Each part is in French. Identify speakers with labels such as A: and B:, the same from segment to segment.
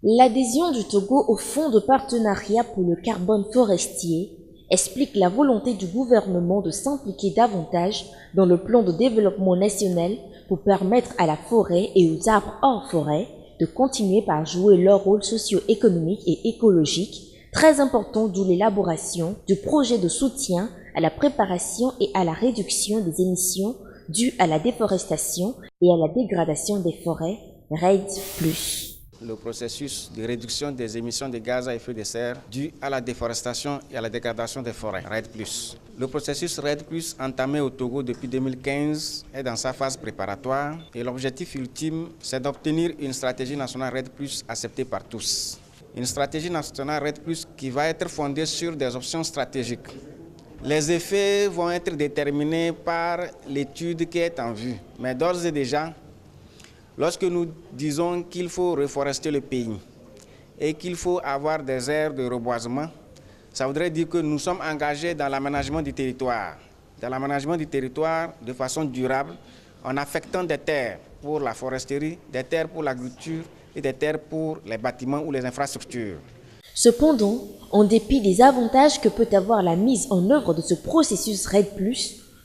A: L'adhésion du Togo au Fonds de partenariat pour le carbone forestier explique la volonté du gouvernement de s'impliquer davantage dans le plan de développement national pour permettre à la forêt et aux arbres hors forêt de continuer par jouer leur rôle socio-économique et écologique très important, d'où l'élaboration du projet de soutien à la préparation et à la réduction des émissions dues à la déforestation et à la dégradation des forêts, REDD+.
B: Le processus de réduction des émissions de gaz à effet de serre dû à la déforestation et à la dégradation des forêts, REDD+. Le processus REDD+, entamé au Togo depuis 2015, est dans sa phase préparatoire et l'objectif ultime, c'est d'obtenir une stratégie nationale REDD+, acceptée par tous. Une stratégie nationale REDD+, qui va être fondée sur des options stratégiques. Les effets vont être déterminés par l'étude qui est en vue, mais d'ores et déjà, lorsque nous disons qu'il faut reforester le pays et qu'il faut avoir des aires de reboisement, ça voudrait dire que nous sommes engagés dans l'aménagement du territoire. Dans l'aménagement du territoire de façon durable, en affectant des terres pour la foresterie, des terres pour l'agriculture et des terres pour les bâtiments ou les infrastructures.
A: Cependant, en dépit des avantages que peut avoir la mise en œuvre de ce processus REDD+,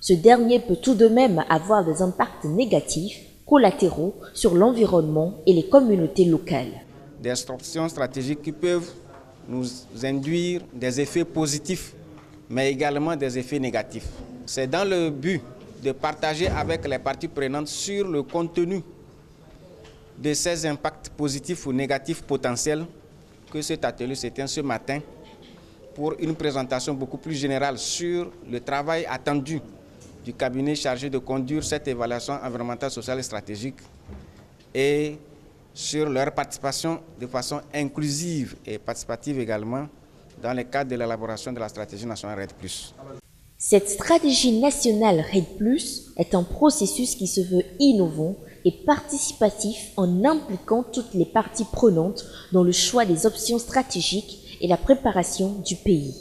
A: ce dernier peut tout de même avoir des impacts négatifs collatéraux sur l'environnement et les communautés locales.
B: Des options stratégiques qui peuvent nous induire des effets positifs, mais également des effets négatifs. C'est dans le but de partager avec les parties prenantes sur le contenu de ces impacts positifs ou négatifs potentiels que cet atelier se tient ce matin pour une présentation beaucoup plus générale sur le travail attendu du cabinet chargé de conduire cette évaluation environnementale, sociale et stratégique et sur leur participation de façon inclusive et participative également dans le cadre de l'élaboration de la stratégie nationale REDD+.
A: Cette stratégie nationale REDD+, est un processus qui se veut innovant et participatif en impliquant toutes les parties prenantes dans le choix des options stratégiques et la préparation du pays.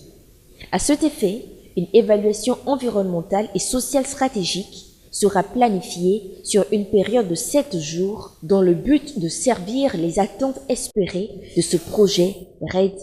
A: À cet effet, une évaluation environnementale et sociale stratégique sera planifiée sur une période de 7 jours dans le but de servir les attentes espérées de ce projet REDD+.